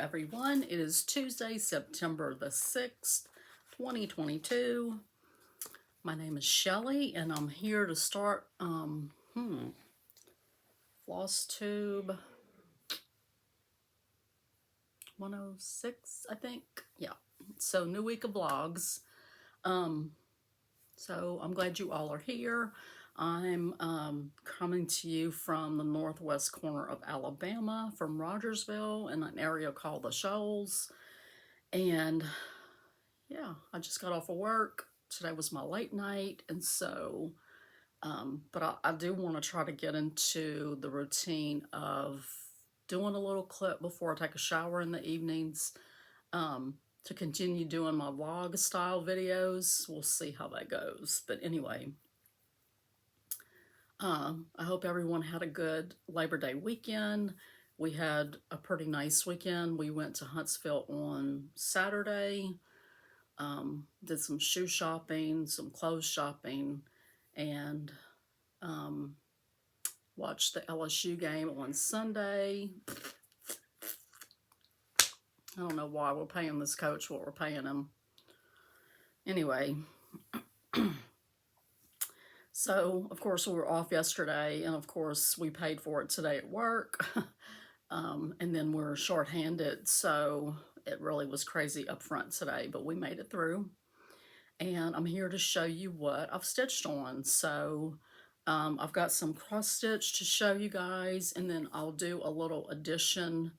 everyone. It is Tuesday, September the 6th, 2022. My name is Shelly, and I'm here to start FlossTube 106, I think. Yeah. So new week of vlogs. So I'm glad you all are here. I'm coming to you from the northwest corner of Alabama, from Rogersville, in an area called the Shoals. And yeah, I just got off of work. Today was my late night, and so, but I do want to try to get into the routine of doing a little clip before I take a shower in the evenings, to continue doing my vlog style videos. We'll see how that goes. But anyway, I hope everyone had a good Labor Day weekend. We had a pretty nice weekend. We went to Huntsville on Saturday, did some shoe shopping, some clothes shopping, and watched the LSU game on Sunday. I don't know why we're paying this coach what we're paying him. Anyway, so of course we were off yesterday, and of course we paid for it today at work. And then we're shorthanded, so it really was crazy up front today, but we made it through. And I'm here to show you what I've stitched on. So I've got some cross stitch to show you guys, and then I'll do a little addition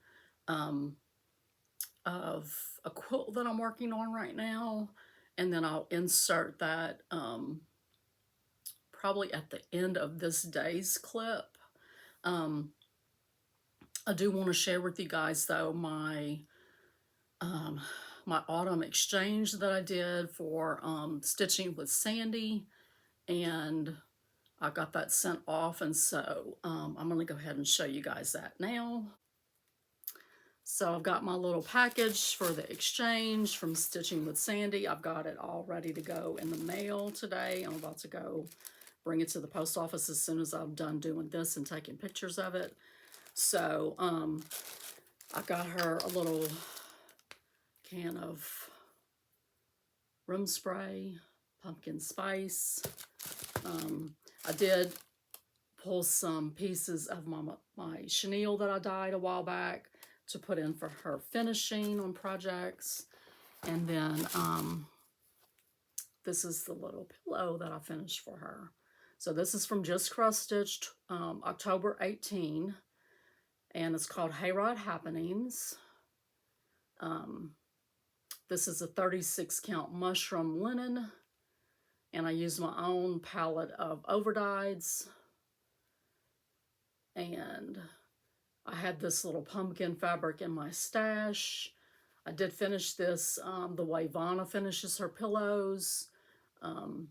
of a quilt that I'm working on right now, and then I'll insert that probably at the end of this day's clip. I do want to share with you guys, though, my autumn exchange that I did for stitching with Sandy, and I got that sent off, and so I'm going to go ahead and show you guys that now. So I've got my little package for the exchange from Stitching with Sandy. I've got it all ready to go in the mail today. I'm about to go bring it to the post office as soon as I'm done doing this and taking pictures of it. So I got her a little can of room spray, pumpkin spice. I did pull some pieces of my chenille that I dyed a while back to put in for her finishing on projects. And then this is the little pillow that I finished for her. So this is from Just Cross Stitched, October 18, and it's called Hayride Happenings. This is a 36 count mushroom linen, and I used my own palette of overdyes. And I had this little pumpkin fabric in my stash. I did finish this the way Vanna finishes her pillows, and,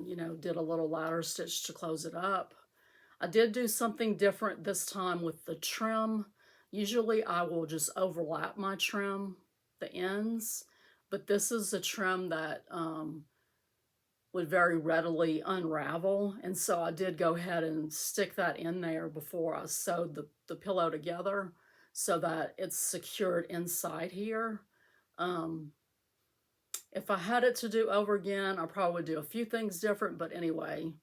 you know, did a little ladder stitch to close it up. I did do something different this time with the trim. Usually I will just overlap my trim, the ends, but this is a trim that would very readily unravel, and so I did go ahead and stick that in there before I sewed the pillow together so that it's secured inside here. If I had it to do over again, I probably would do a few things different, but anyway,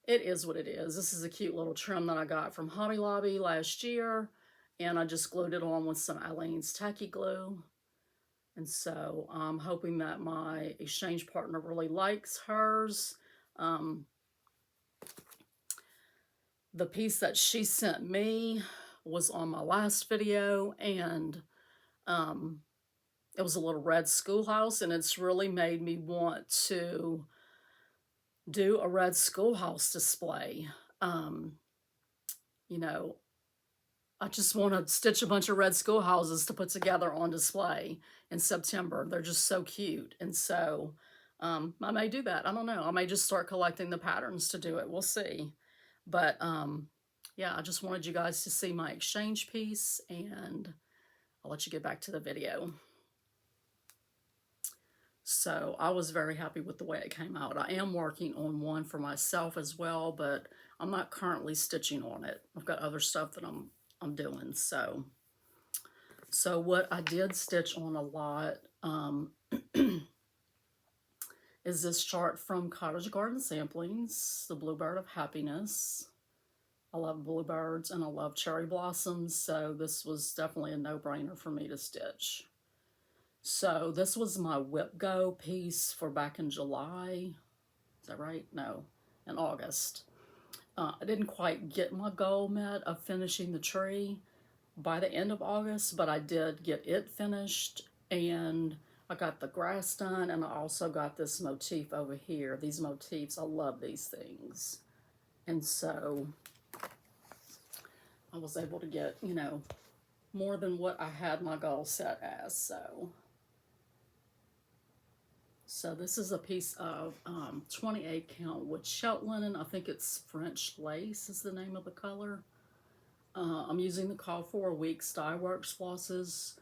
it is what it is. This is a cute little trim that I got from Hobby Lobby last year, and I just glued it on with some Aleene's tacky glue. And so I'm hoping that my exchange partner really likes hers. The piece that she sent me was on my last video, and it was a little red schoolhouse, and it's really made me want to do a red schoolhouse display. You know, I just want to stitch a bunch of red schoolhouses to put together on display in September. They're just so cute. And so I may do that. I don't know. I may just start collecting the patterns to do it. We'll see. But yeah, I just wanted you guys to see my exchange piece, and I'll let you get back to the video. So I was very happy with the way it came out. I am working on one for myself as well, but I'm not currently stitching on it. I've got other stuff that I'm doing. So So what I did stitch on a lot is this chart from Cottage Garden Samplings, the Bluebird of Happiness. I love bluebirds and I love cherry blossoms, so this was definitely a no-brainer for me to stitch. So this was my Whip Go piece for back in July. Is that right? No, in August. I didn't quite get my goal met of finishing the tree by the end of August, but I did get it finished, and I got the grass done, and I also got this motif over here. These motifs, I love these things. And so I was able to get, you know, more than what I had my goal set as. So this is a piece of 28 count wood shelt linen. I think it's French lace is the name of the color. I'm using the Call for a Week's Dye Works flosses.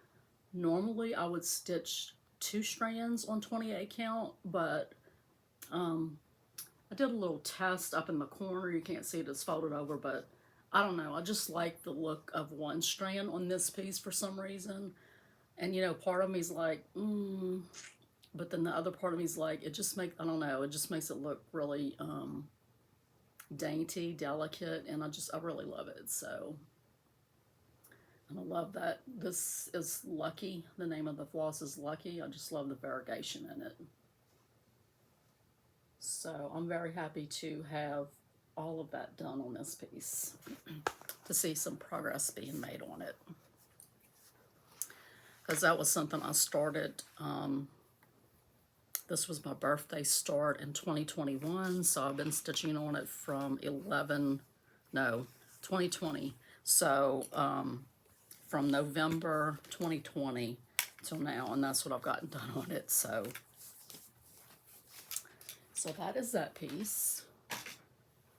Normally I would stitch 2 strands on 28 count, but I did a little test up in the corner. You can't see it, it's folded over, but I don't know. I just like the look of 1 strand on this piece for some reason. And you know, part of me's like, but then the other part of me's like, it just makes, I don't know, it just makes it look really dainty, delicate, and I really love it. So, and I love that this is Lucky. The name of the floss is Lucky. I just love the variegation in it. So I'm very happy to have all of that done on this piece, to see some progress being made on it. Because that was something I started, this was my birthday start in 2021, so I've been stitching on it from 2020. So from November 2020 till now, and that's what I've gotten done on it. So that is that piece.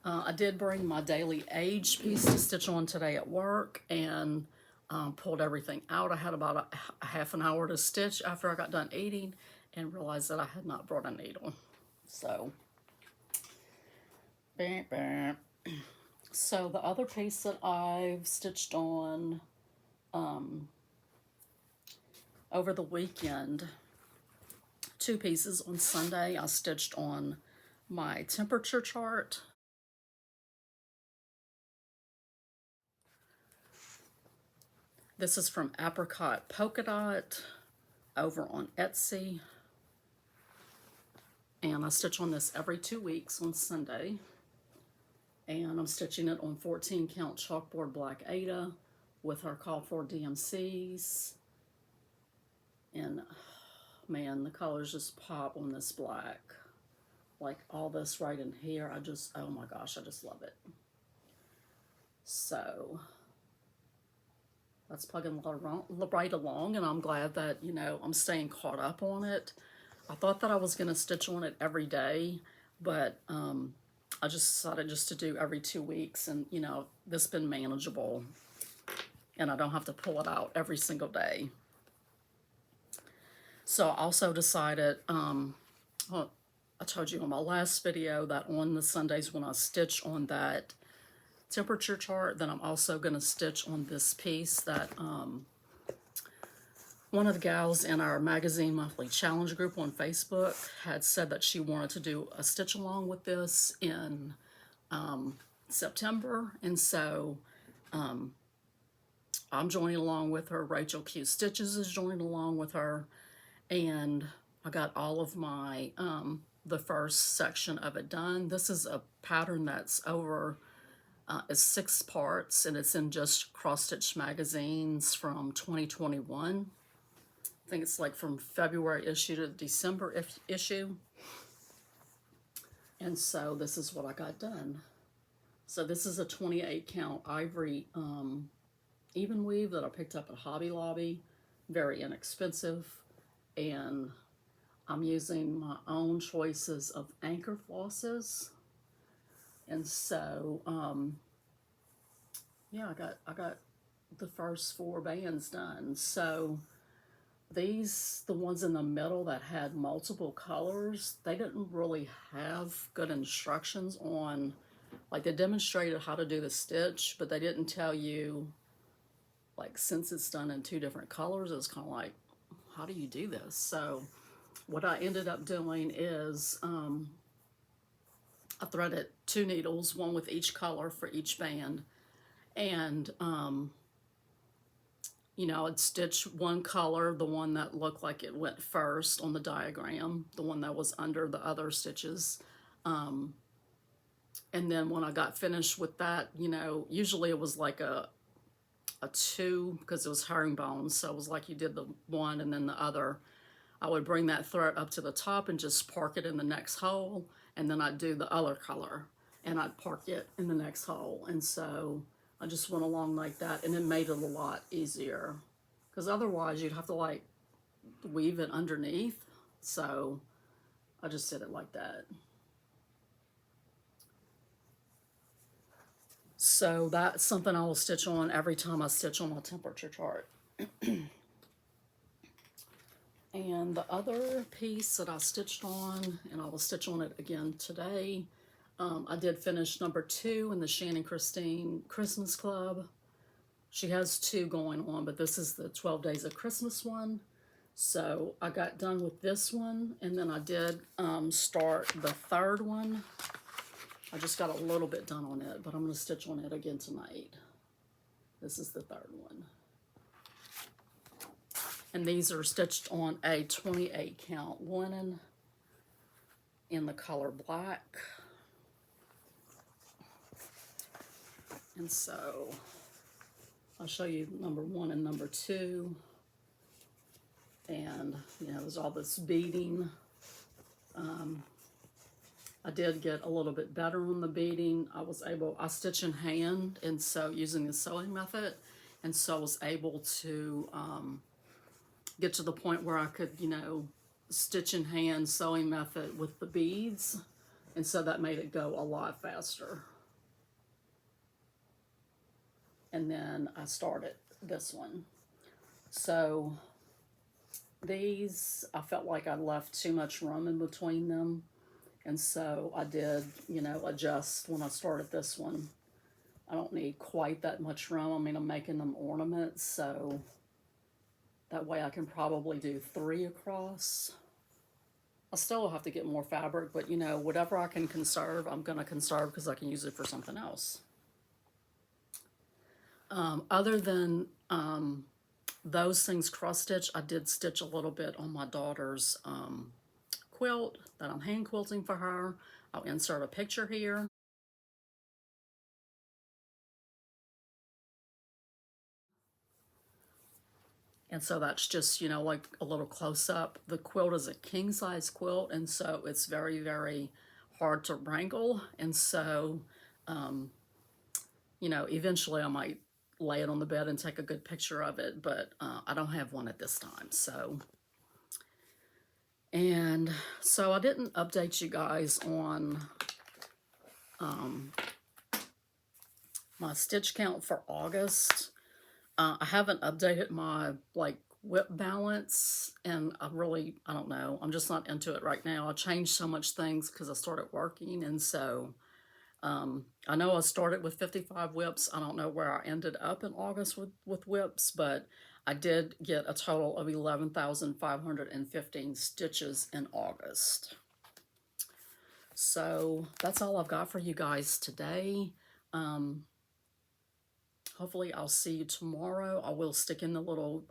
I did bring my Daily Age piece to stitch on today at work, and pulled everything out. I had about a half an hour to stitch after I got done eating and realized that I had not brought a needle. So, so the other piece that I've stitched on over the weekend, 2 pieces. On Sunday, I stitched on my temperature chart. This is from Apricot Polka Dot over on Etsy. And I stitch on this every 2 weeks on Sunday. And I'm stitching it on 14 count chalkboard black Aida with our Call for DMCs. And man, the colors just pop on this black. Like all this right in here, oh my gosh, I just love it. So that's plugging right along, and I'm glad that, you know, I'm staying caught up on it. I thought that I was going to stitch on it every day, but I just decided just to do every 2 weeks, and, you know, this has been manageable, and I don't have to pull it out every single day. So I also decided, well, I told you in my last video that on the Sundays when I stitch on that temperature chart, then I'm also going to stitch on this piece that one of the gals in our magazine monthly challenge group on Facebook had said that she wanted to do a stitch along with this in September, and so I'm joining along with her. Rachel Q Stitches is joining along with her, and I got all of my the first section of it done. This is a pattern that's over it's 6 parts, and it's in just Cross Stitch magazines from 2021. I think it's like from February issue to December issue. And so this is what I got done. So this is a 28 count ivory even weave that I picked up at Hobby Lobby. Very inexpensive. And I'm using my own choices of anchor flosses. And so, yeah, I got the first 4 bands done. So these, the ones in the middle that had multiple colors, they didn't really have good instructions on, like they demonstrated how to do the stitch, but they didn't tell you like, since it's done in 2 different colors, it's kind of like, how do you do this? So what I ended up doing is I threaded 2 needles, one with each color for each band, and you know, I'd stitch one color, the one that looked like it went first on the diagram, the one that was under the other stitches. And then when I got finished with that, you know, usually it was like a 2 because it was herringbone. So it was like you did the one and then the other. I would bring that thread up to the top and just park it in the next hole. And then I'd do the other color and I'd park it in the next hole. And so I just went along like that, and it made it a lot easier because otherwise you'd have to like weave it underneath. So I just did it like that. So that's something I will stitch on every time I stitch on my temperature chart. And the other piece that I stitched on, and I will stitch on it again today, I did finish number 2 in the Shannon Christine Christmas Club. She has 2 going on, but this is the 12 Days of Christmas one. So I got done with this one, and then I did start the 3rd one. I just got a little bit done on it, but I'm going to stitch on it again tonight. This is the 3rd one. And these are stitched on a 28 count linen in the color black. And so I'll show you number 1 and number 2. And, you know, there's all this beading. I did get a little bit better on the beading. I stitch in hand, and so using the sewing method. And so I was able to get to the point where I could, you know, stitch in hand sewing method with the beads. And so that made it go a lot faster. And then I started this one. So these, I felt like I left too much room in between them. And so I did, you know, adjust when I started this one. I don't need quite that much room. I mean, I'm making them ornaments, so that way I can probably do 3 across. I still have to get more fabric, but, you know, whatever I can conserve, I'm going to conserve because I can use it for something else. Other than those things cross-stitch, I did stitch a little bit on my daughter's quilt that I'm hand quilting for her. I'll insert a picture here. And so that's just, you know, like a little close-up. The quilt is a king-size quilt, and so it's very, very hard to wrangle. And so, you know, eventually I might lay it on the bed and take a good picture of it, but I don't have one at this time, so. And so I didn't update you guys on my stitch count for August. I haven't updated my, like, whip balance, and I don't know. I'm just not into it right now. I changed so much things because I started working, and so I know I started with 55 whips. I don't know where I ended up in August with whips, but I did get a total of 11,515 stitches in August. So that's all I've got for you guys today. Hopefully I'll see you tomorrow. I will stick in the little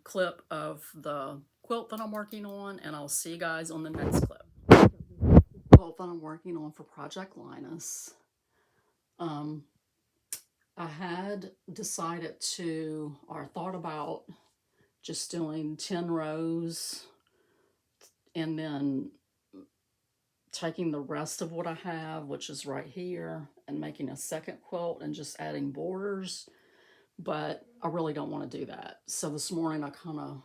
clip of the quilt that I'm working on, and I'll see you guys on the next clip. The quilt that I'm working on for Project Linus. I had decided to, or thought about just doing 10 rows and then taking the rest of what I have, which is right here, and making a second quilt and just adding borders. But I really don't want to do that. So this morning I kind of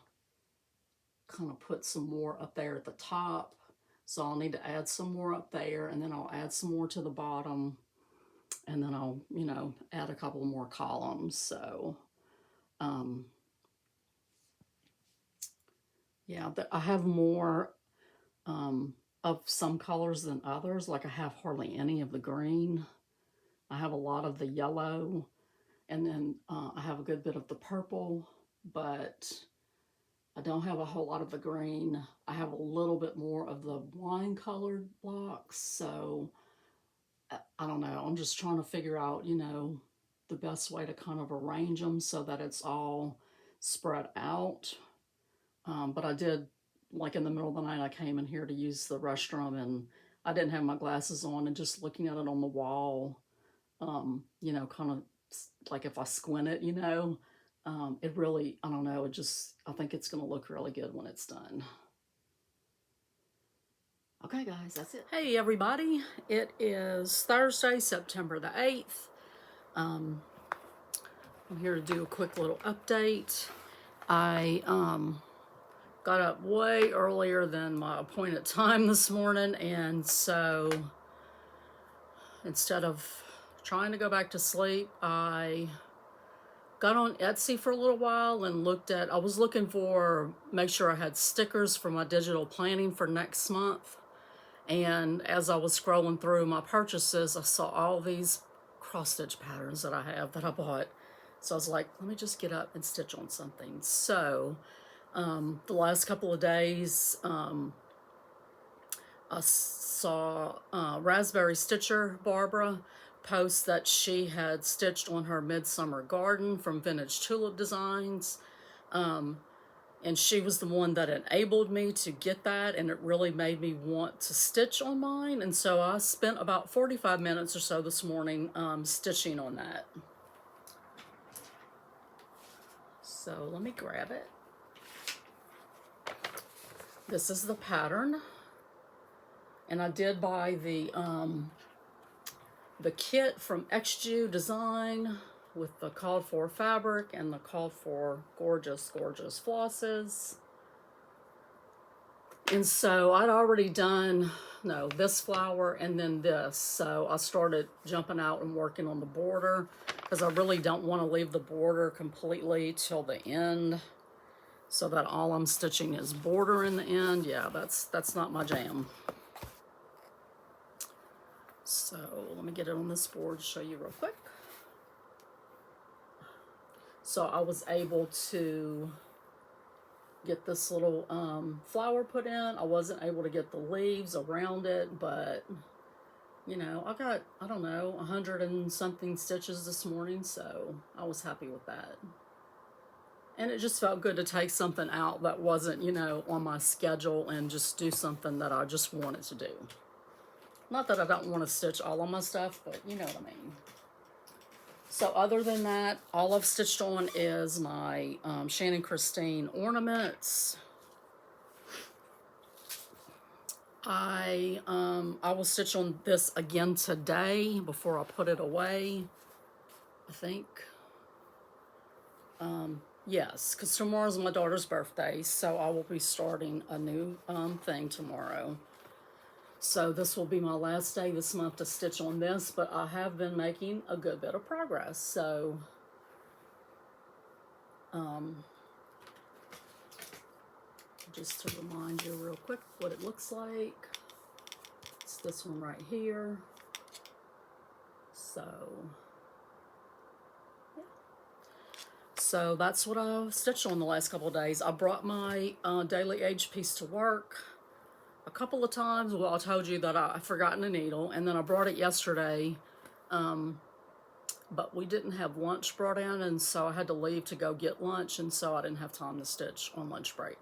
put some more up there at the top. So I'll need to add some more up there, and then I'll add some more to the bottom, and then I'll, you know, add a couple more columns. So yeah, I have more of some colors than others. Like I have hardly any of the green. I have a lot of the yellow, And then I have a good bit of the purple, but I don't have a whole lot of the green. I have a little bit more of the wine colored blocks. So I don't know. I'm just trying to figure out, the best way to kind of arrange them so that it's all spread out. But I did, like in the middle of the night, I came in here to use the restroom and I didn't have my glasses on, and just looking at it on the wall, kind of like if I squint it, it really, I don't know, I think it's going to look really good when it's done. Okay, guys, that's it. Hey, everybody. It is Thursday, September the 8th. I'm here to do a quick little update. I got up way earlier than my appointed time this morning, and so instead of trying to go back to sleep, I got on Etsy for a little while and I was looking make sure I had stickers for my digital planning for next month. And as I was scrolling through my purchases, I saw all these cross-stitch patterns that I have that I bought. So I was like, let me just get up and stitch on something. So the last couple of days, I saw Raspberry Stitcher Barbara post that she had stitched on her Midsummer Garden from Vintage Tulip Designs. And she was the one that enabled me to get that, and it really made me want to stitch on mine. And so I spent about 45 minutes or so this morning stitching on that. So let me grab it. This is the pattern. And I did buy the kit from XJU Design with the called for fabric and the called for gorgeous, gorgeous flosses. And so I'd already done, this flower and then this. So I started jumping out and working on the border because I really don't want to leave the border completely till the end so that all I'm stitching is border in the end. Yeah, that's not my jam. So let me get it on this board to show you real quick. So I was able to get this little flower put in. I wasn't able to get the leaves around it, but I got, I don't know, 100 and something stitches this morning, so I was happy with that. And it just felt good to take something out that wasn't, on my schedule and just do something that I just wanted to do. Not that I don't want to stitch all of my stuff, but you know what I mean. So other than that, all I've stitched on is my Shannon Christine ornaments. I will stitch on this again today before I put it away, I think. Yes, because tomorrow's my daughter's birthday, so I will be starting a new thing tomorrow. So this will be my last day this month to stitch on this, but I have been making a good bit of progress. So just to remind you real quick what it looks like, it's this one right here. So yeah. So that's what I've stitched on the last couple of days. I brought my daily age piece to work a couple of times. Well, I told you that I've forgotten a needle, and then I brought it yesterday, but we didn't have lunch brought in, and so I had to leave to go get lunch, and so I didn't have time to stitch on lunch break.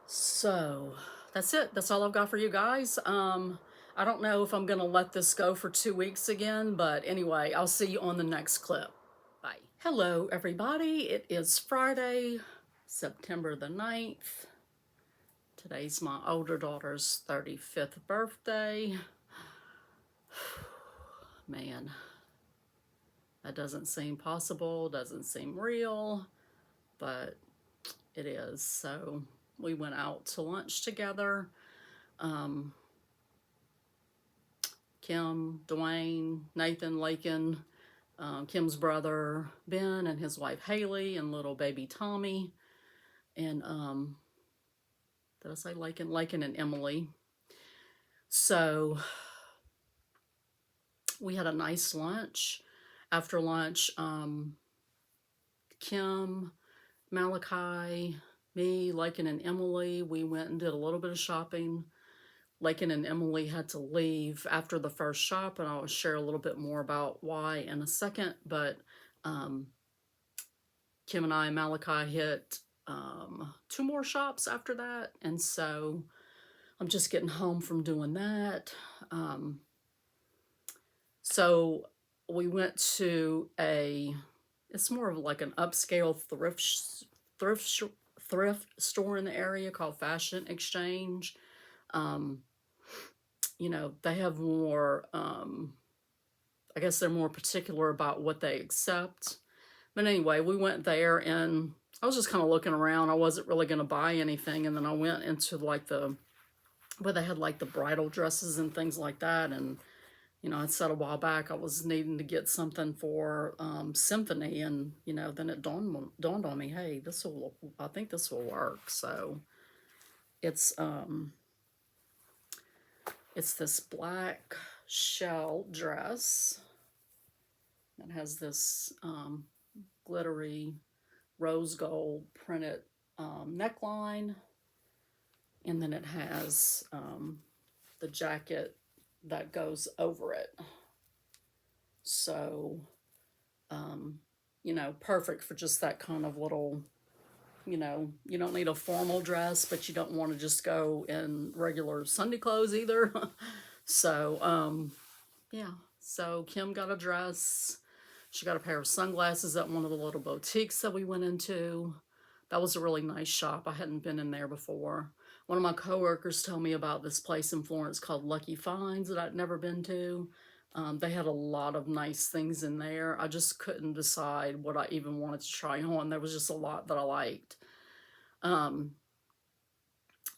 So that's it. That's all I've got for you guys. I don't know if I'm gonna let this go for 2 weeks again, but anyway, I'll see you on the next clip. Bye. Hello, everybody. It is Friday, September the 9th. Today's my older daughter's 35th birthday. Man, that doesn't seem possible, doesn't seem real, but it is. So we went out to lunch together. Kim, Dwayne, Nathan, Lakin, Kim's brother Ben and his wife Haley and little baby Tommy, and did I say Lakin? Lakin and Emily. So we had a nice lunch, After lunch, Kim, Malachi, me, Lakin, and Emily, we went and did a little bit of shopping. Lakin and Emily had to leave after the first shop, and I'll share a little bit more about why in a second. But Kim and I and Malachi hit 2 more shops after that, and so I'm just getting home from doing that. So we went to it's more of like an upscale thrift store in the area called Fashion Exchange. You know, they have more, I guess they're more particular about what they accept. But anyway, we went there and I was just kind of looking around. I wasn't really going to buy anything. And then I went into like where they had like the bridal dresses and things like that. And, you know, I said a while back I was needing to get something for Symphony. And, you know, then it dawned on me, hey, I think this will work. So it's this black shell dress that has this glittery rose gold printed neckline, and then it has the jacket that goes over it. So, you know, perfect for just that kind of little, you know, you don't need a formal dress, but you don't want to just go in regular Sunday clothes either. So, yeah. So Kim got a dress. She got a pair of sunglasses at one of the little boutiques that we went into. That was a really nice shop. I hadn't been in there before. One of my coworkers told me about this place in Florence called Lucky Finds that I'd never been to. They had a lot of nice things in there. I just couldn't decide what I even wanted to try on. There was just a lot that I liked.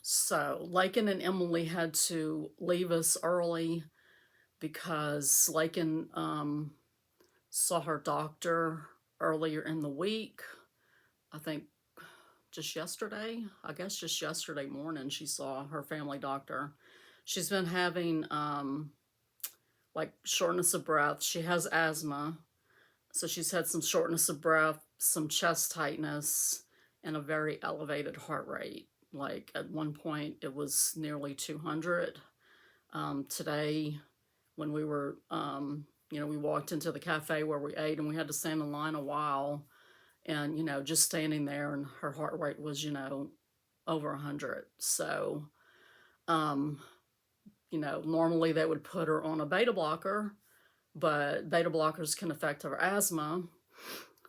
So Lakin and Emily had to leave us early because Lakin saw her doctor earlier in the week. I think just yesterday, just yesterday morning, she saw her family doctor. She's been having like shortness of breath. She has asthma. So she's had some shortness of breath, some chest tightness, and a very elevated heart rate. Like at one point it was nearly 200. Today when we were, you know, we walked into the cafe where we ate and we had to stand in line a while, and, you know, just standing there and her heart rate was, you know, over 100. So, you know, normally they would put her on a beta blocker, but beta blockers can affect her asthma.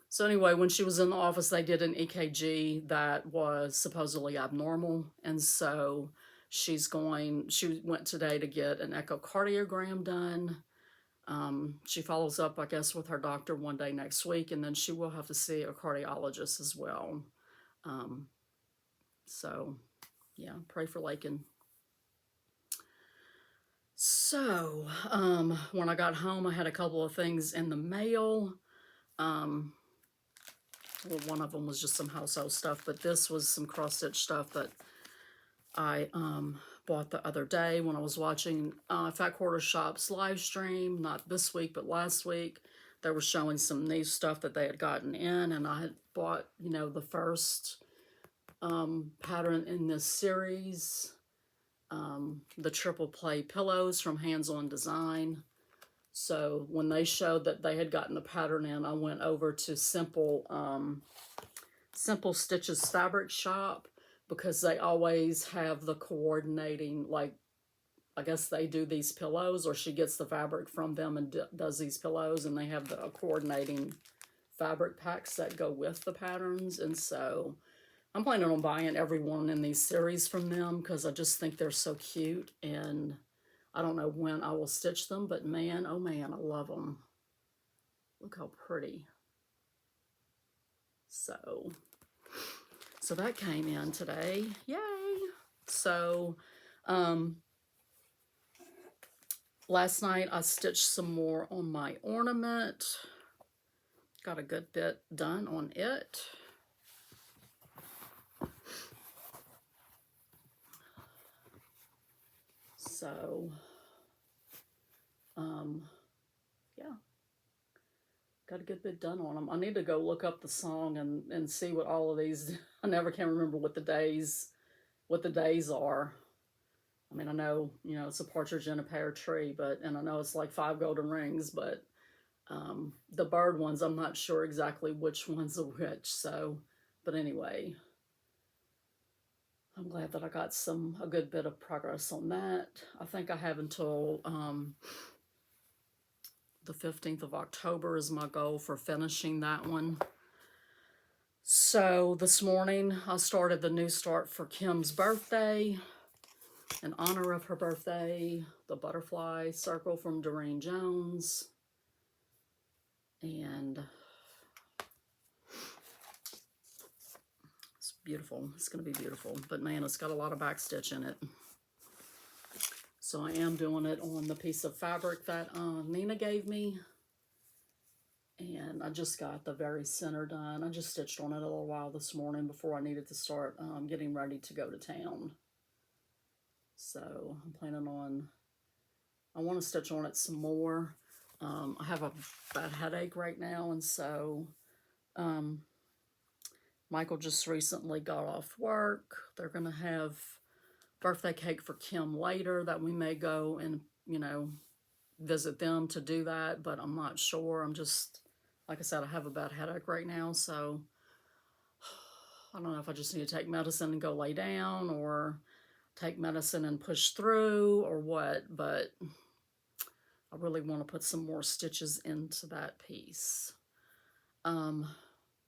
So anyway, when she was in the office, they did an EKG that was supposedly abnormal. And so she went today to get an echocardiogram done. She follows up, I guess, with her doctor one day next week, and then she will have to see a cardiologist as well. So, yeah, pray for Lakin. So, when I got home, I had a couple of things in the mail. Well, one of them was just some household stuff, but this was some cross-stitch stuff that I bought the other day when I was watching Fat Quarter Shop's live stream, not this week, but last week. They were showing some new stuff that they had gotten in, and I had bought, you know, the first pattern in this series, the triple play pillows from Hands On Design. So when they showed that they had gotten the pattern in, I went over to Simple Stitches Fabric Shop, because they always have the coordinating, like, I guess they do these pillows, or she gets the fabric from them and does these pillows, and they have the coordinating fabric packs that go with the patterns. And so I'm planning on buying every one in these series from them because I just think they're so cute, and I don't know when I will stitch them, but man, oh man, I love them. Look how pretty. So that came in today. Yay! So, last night I stitched some more on my ornament. Got a good bit done on it. So, yeah. got a good bit done on them. I need to go look up the song and see what all of these. I never can remember what the days are. I mean, I know, you know, it's a partridge in a pear tree, and I know it's like 5 golden rings, but the bird ones, I'm not sure exactly which ones are which. So, but anyway, I'm glad that I got a good bit of progress on that. I think I have until the 15th of October is my goal for finishing that one. So this morning I started the new start for Kim's birthday. In honor of her birthday, the butterfly circle from Doreen Jones. And it's beautiful. It's going to be beautiful. But man, it's got a lot of back stitch in it. So I am doing it on the piece of fabric that Nina gave me. And I just got the very center done. I just stitched on it a little while this morning before I needed to start getting ready to go to town. So I'm planning on, I want to stitch on it some more. I have a bad headache right now, and so Michael just recently got off work. They're going to have birthday cake for Kim later that we may go and, you know, visit them to do that, but I'm not sure. I'm just, like I said, I have a bad headache right now, so I don't know if I just need to take medicine and go lay down, or take medicine and push through, or what, but I really want to put some more stitches into that piece.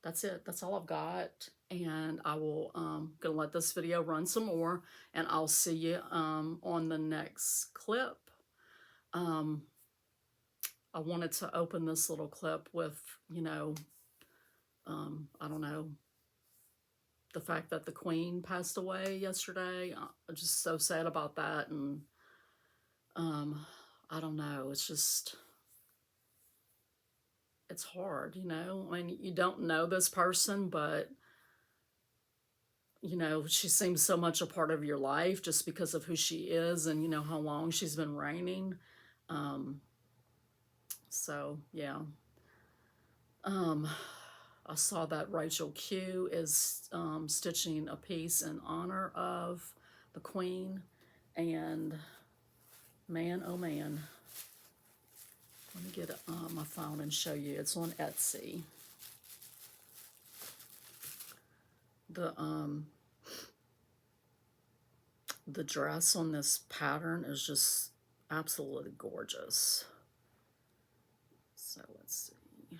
That's it. That's all I've got, and I will gonna let this video run some more, and I'll see you on the next clip. I wanted to open this little clip with, you know, I don't know, the fact that the Queen passed away yesterday. I'm just so sad about that, and I don't know, it's just, it's hard, you know. I mean, you don't know this person, but, you know, she seems so much a part of your life just because of who she is and, you know, how long she's been reigning. So, yeah. I saw that Rachel Q is stitching a piece in honor of the Queen, and man, oh man, let me get my phone and show you. It's on Etsy. The dress on this pattern is just absolutely gorgeous. So let's see.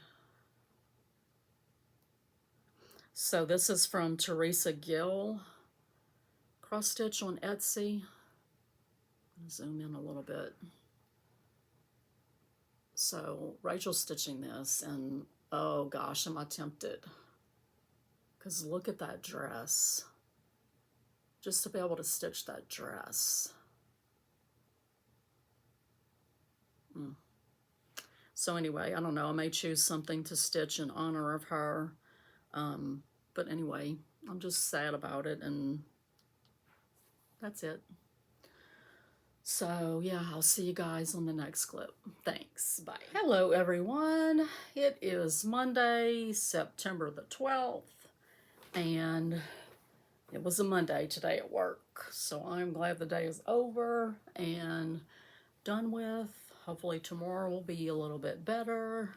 So this is from Teresa Gill, cross stitch on Etsy. Zoom in a little bit. So Rachel's stitching this, and oh gosh, am I tempted. Because look at that dress. Just to be able to stitch that dress. So anyway, I don't know, I may choose something to stitch in honor of her. But anyway, I'm just sad about it, and that's it. So yeah, I'll see you guys on the next clip. Thanks, bye. Hello everyone. It is Monday, September the 12th, and it was a Monday today at work. So I'm glad the day is over and done with. Hopefully tomorrow will be a little bit better.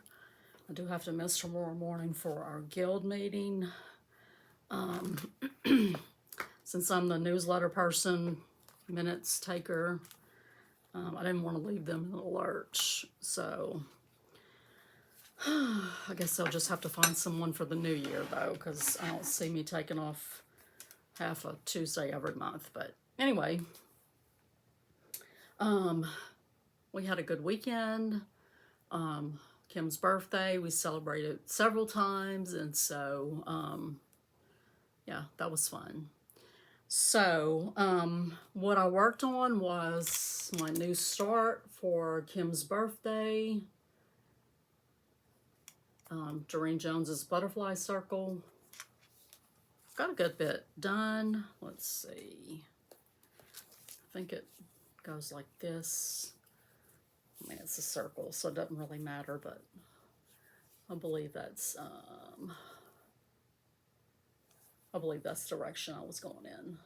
I do have to miss tomorrow morning for our guild meeting. Since I'm the newsletter person, minutes taker, I didn't want to leave them in the lurch. So I guess I'll just have to find someone for the new year though, because I don't see me taking off half a Tuesday every month. But anyway, we had a good weekend. Kim's birthday, we celebrated several times, and so yeah, that was fun. So what I worked on was my new start for Kim's birthday, Doreen Jones's butterfly circle. Got a good bit done. Let's see, I think it goes like this. I mean, it's a circle, so it doesn't really matter, but I believe that's the direction I was going in.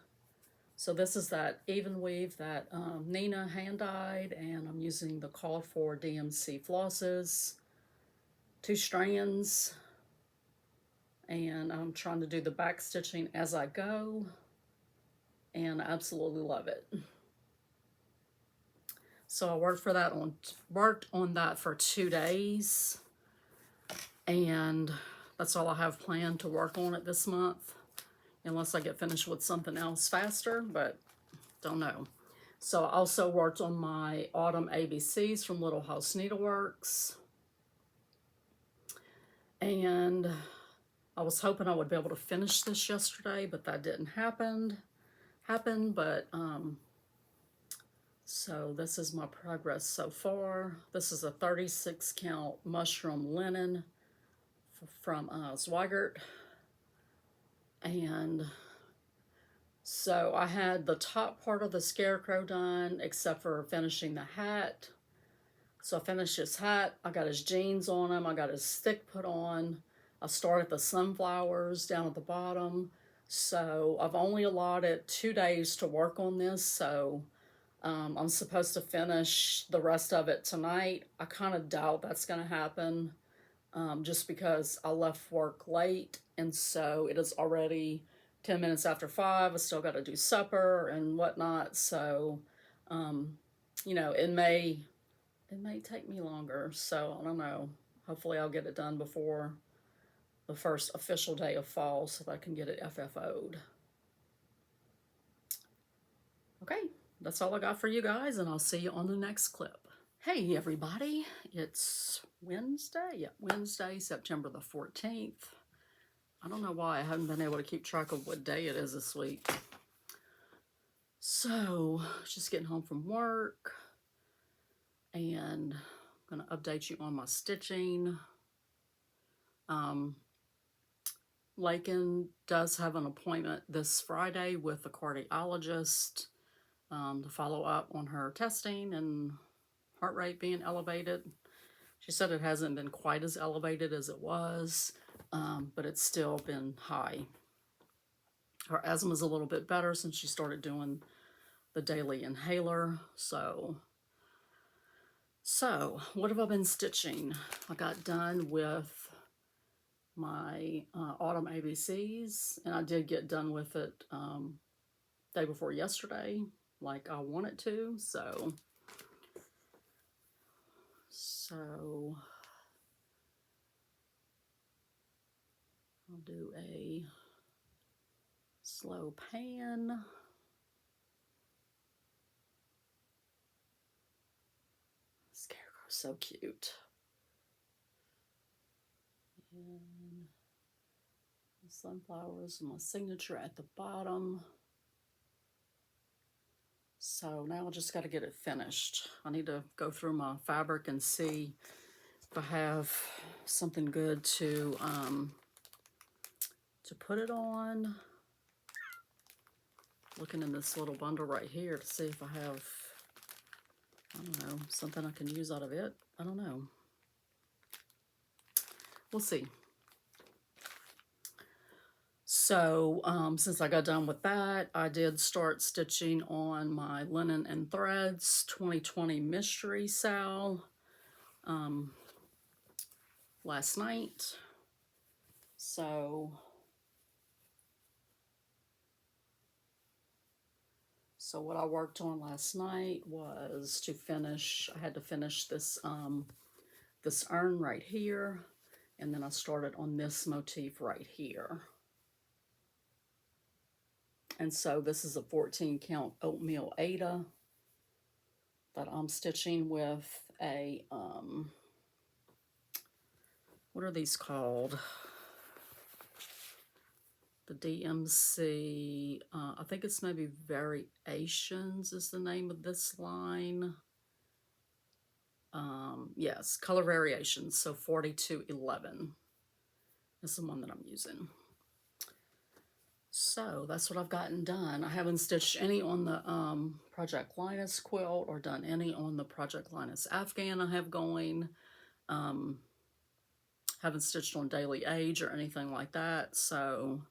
So this is that even weave that Nina hand dyed, and I'm using the called for DMC flosses, 2 strands, and I'm trying to do the back stitching as I go, and I absolutely love it. So I worked on that for 2 days, and that's all I have planned to work on it this month, unless I get finished with something else faster, but don't know. So I also worked on my autumn ABCs from Little House Needleworks, and I was hoping I would be able to finish this yesterday, but that didn't happen. But so this is my progress so far. This is a 36 count mushroom linen from Zweigert. And so I had the top part of the scarecrow done, except for finishing the hat. So I finished his hat. I got his jeans on him. I got his stick put on. I started the sunflowers down at the bottom. So I've only allotted 2 days to work on this. So I'm supposed to finish the rest of it tonight. I kind of doubt that's going to happen, just because I left work late, and so it is already 10 minutes after 5. I still got to do supper and whatnot. So, you know, it may take me longer. So I don't know. Hopefully I'll get it done before the first official day of fall so that I can get it FFO'd. Okay, that's all I got for you guys, and I'll see you on the next clip. Hey everybody, it's Wednesday. Yeah, Wednesday, September the 14th. I don't know why I haven't been able to keep track of what day it is this week. So, just getting home from work, and I'm going to update you on my stitching. Lakin does have an appointment this Friday with the cardiologist to follow up on her testing and heart rate being elevated. She said it hasn't been quite as elevated as it was, but it's still been high. Her asthma is a little bit better since she started doing the daily inhaler. So what have I been stitching? I got done with my autumn ABCs, and I did get done with it day before yesterday, like I wanted to. So I'll do a slow pan. Scarecrow's so cute. And the sunflowers, my signature at the bottom. So now I just got to get it finished. I need to go through my fabric and see if I have something good to put it on. Looking in this little bundle right here to see if I have, I don't know, something I can use out of it. I don't know. We'll see. So since I got done with that, I did start stitching on my Linen and Threads 2020 Mystery Sal last night. So what I worked on last night was to finish, I had to finish this, this urn right here, and then I started on this motif right here. And so this is a 14 count oatmeal Aida that I'm stitching with a, what are these called? The DMC, I think it's maybe Variations is the name of this line. Yes, Color Variations, so 4211 is the one that I'm using. So that's what I've gotten done. I haven't stitched any on the Project Linus quilt or done any on the Project Linus Afghan I have going. haven't stitched on daily age or anything like that. So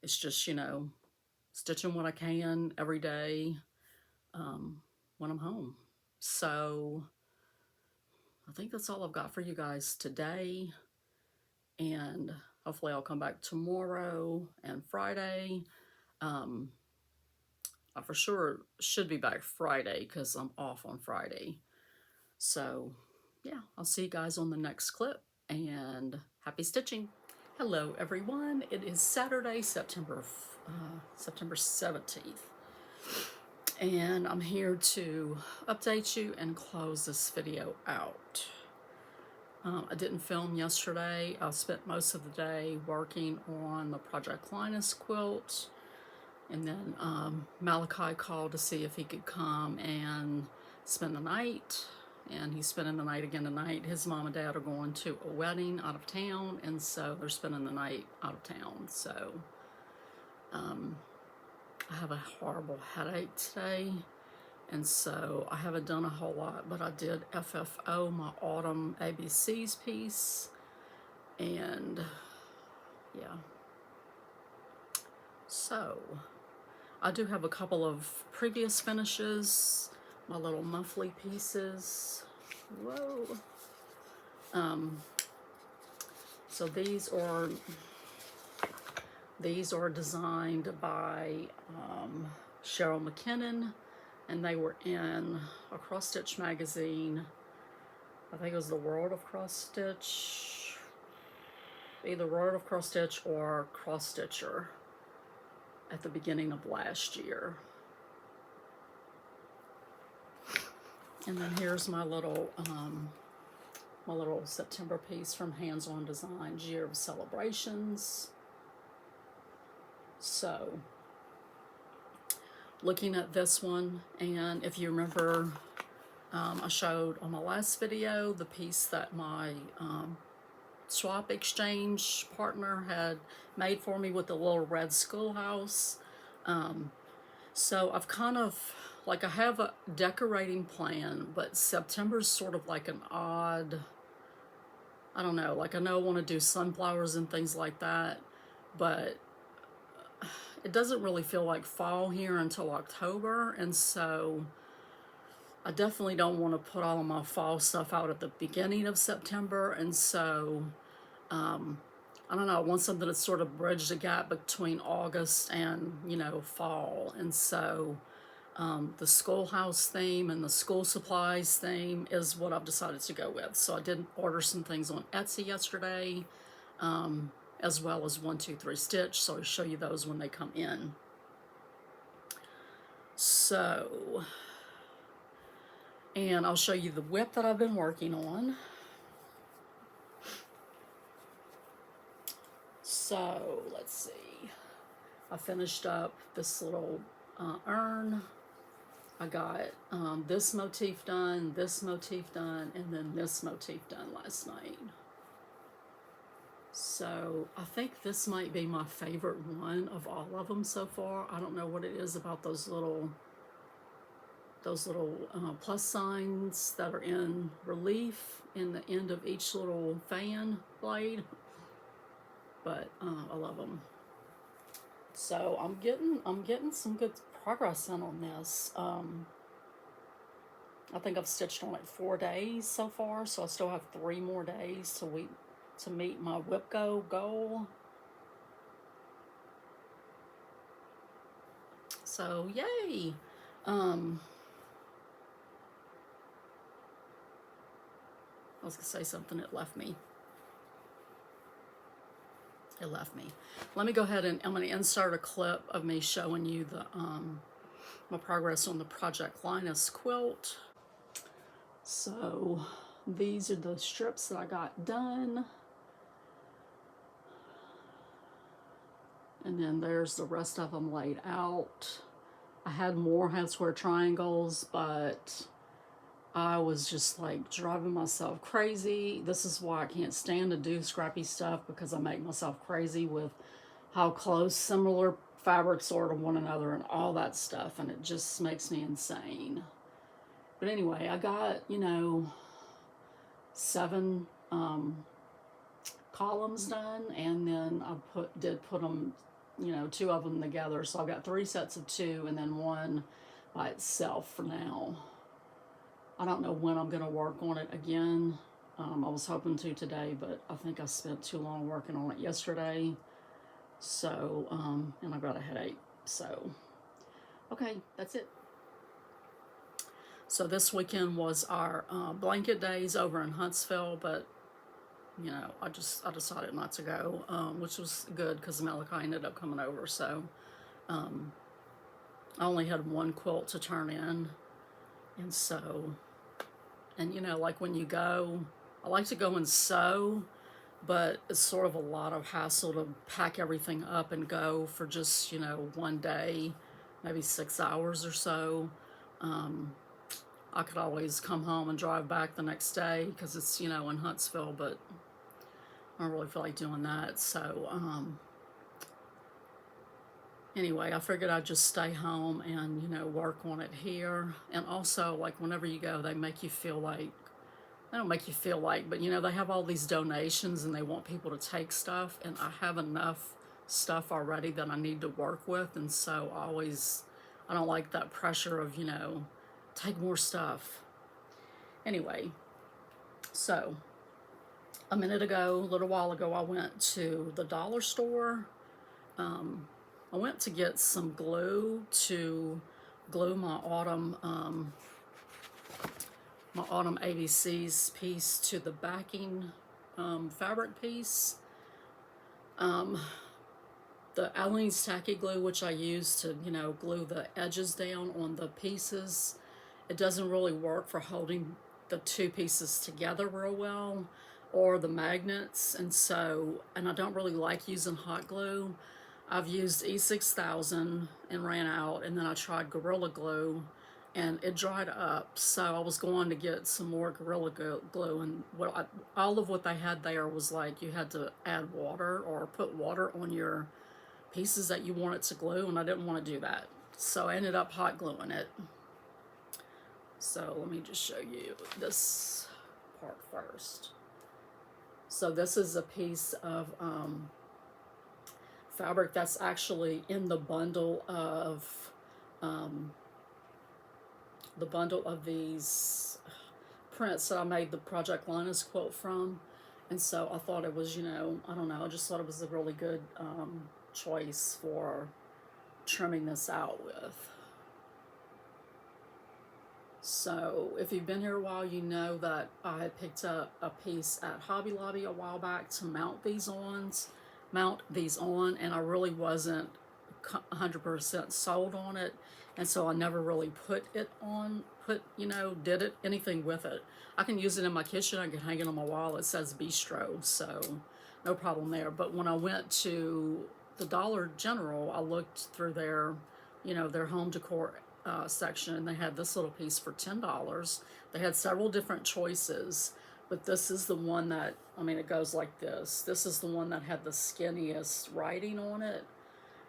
it's just, you know, stitching what I can every day when I'm home. So I think that's all I've got for you guys today. And hopefully I'll come back tomorrow and Friday. I for sure should be back Friday because I'm off on Friday. So yeah, I'll see you guys on the next clip, and happy stitching. Hello everyone, it is Saturday, September 17th. And I'm here to update you and close this video out. I didn't film yesterday. I spent most of the day working on the Project Linus quilt. And then Malachi called to see if he could come and spend the night. And he's spending the night again tonight. His mom and dad are going to a wedding out of town, and so they're spending the night out of town. So I have a horrible headache today, and so I haven't done a whole lot, but I did FFO, my autumn ABCs piece, and yeah. So I do have a couple of previous finishes, my little muffly pieces. Whoa. So these are designed by Cheryl McKinnon, and they were in a cross stitch magazine. I think it was the World of Cross Stitch, either World of Cross Stitch or Cross Stitcher, at the beginning of last year. And then here's my little September piece from Hands On Designs, Year of Celebrations. So looking at this one, and if you remember, I showed on my last video the piece that my swap exchange partner had made for me with the little red schoolhouse. So I've kind of, like, I have a decorating plan, but September's sort of like an odd, I don't know, like I know I want to do sunflowers and things like that, but it doesn't really feel like fall here until October, and so I definitely don't want to put all of my fall stuff out at the beginning of September, and so I don't know, I want something to sort of bridge the gap between August and, you know, fall. And so the schoolhouse theme and the school supplies theme is what I've decided to go with. So I did order some things on Etsy yesterday, as well as 1-2-3 Stitch, so I'll show you those when they come in. So, and I'll show you the whip that I've been working on. So let's see, I finished up this little urn. I got this motif done, and then this motif done last night. So I think this might be my favorite one of all of them so far. I don't know what it is about those little plus signs that are in relief in the end of each little fan blade, but I love them. So I'm getting some good progress in on this. I think I've stitched on it 4 days so far, so I still have 3 more days to meet my whip goal. So yay! I was gonna say something, it left me. Let me go ahead and I'm going to insert a clip of me showing you the my progress on the Project Linus quilt. So these are the strips that I got done. And then there's the rest of them laid out. I had more half square triangles, but I was just like driving myself crazy. This is why I can't stand to do scrappy stuff, because I make myself crazy with how close similar fabrics are to one another and all that stuff, and it just makes me insane. But anyway, I got, you know, 7 columns done, and then I did put them, you know, 2 of them together. So I've got 3 sets of 2 and then 1 by itself for now. I don't know when I'm going to work on it again. I was hoping to today, but I think I spent too long working on it yesterday. So, and I got a headache. So, okay, that's it. So this weekend was our blanket days over in Huntsville, but you know, I decided not to go, which was good because Malachi ended up coming over. So I only had 1 quilt to turn in, and so, and you know, like when you go, I like to go and sew, but it's sort of a lot of hassle to pack everything up and go for just, you know, 1 day, maybe 6 hours or so. I could always come home and drive back the next day because it's, you know, in Huntsville, but I don't really feel like doing that. So anyway, I figured I'd just stay home and, you know, work on it here. And also, like, whenever you go, they make you feel like, they don't make you feel like, but, you know, they have all these donations and they want people to take stuff, and I have enough stuff already that I need to work with, and so I don't like that pressure of, you know, take more stuff. Anyway, so a little while ago, I went to the dollar store. I went to get some glue to glue my autumn ABCs piece to the backing fabric piece. The Aleene's tacky glue, which I use to, you know, glue the edges down on the pieces, it doesn't really work for holding the 2 pieces together real well, or the magnets, and I don't really like using hot glue. I've used E6000 and ran out, and then I tried Gorilla Glue and it dried up, so I was going to get some more Gorilla Glue, and all of what they had there was like you had to add water or put water on your pieces that you wanted to glue, and I didn't want to do that, so I ended up hot gluing it. So let me just show you this part first. So this is a piece of fabric that's actually in the bundle of these prints that I made the Project Linus quilt from, and so I thought it was, you know, I don't know, I just thought it was a really good choice for trimming this out with. So if you've been here a while, you know that I had picked up a piece at Hobby Lobby a while back to mount these on, and I really wasn't 100% sold on it, and so I never really did anything with it. I can use it in my kitchen, I can hang it on my wall, it says Bistro, so no problem there. But when I went to the Dollar General, I looked through their, you know, their home decor section, and they had this little piece for $10. They had several different choices, but this is the one that, I mean, it goes like this. This is the one that had the skinniest writing on it,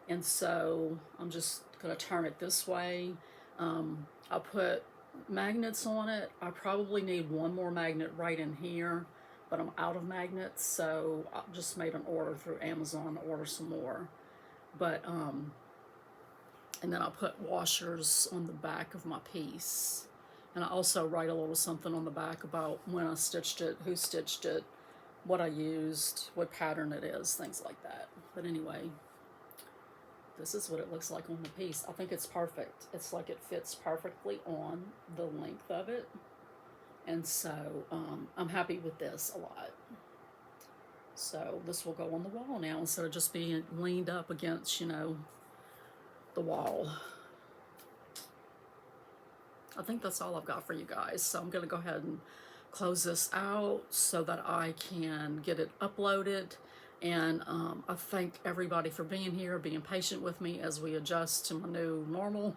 and so I'm just going to turn it this way. I'll put magnets on it. I probably need 1 more magnet right in here, but I'm out of magnets, so I just made an order through Amazon to order some more. But and then I'll put washers on the back of my piece, and I also write a little something on the back about when I stitched it, who stitched it, what I used, what pattern it is, things like that. But anyway, this is what it looks like on the piece. I think it's perfect. It's like it fits perfectly on the length of it, and so I'm happy with this a lot. So this will go on the wall now instead of just being leaned up against, you know, the wall. I think that's all I've got for you guys, so I'm going to go ahead and close this out so that I can get it uploaded. And I thank everybody for being here, being patient with me as we adjust to my new normal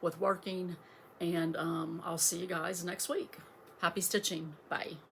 with working, and I'll see you guys next week. Happy stitching. Bye.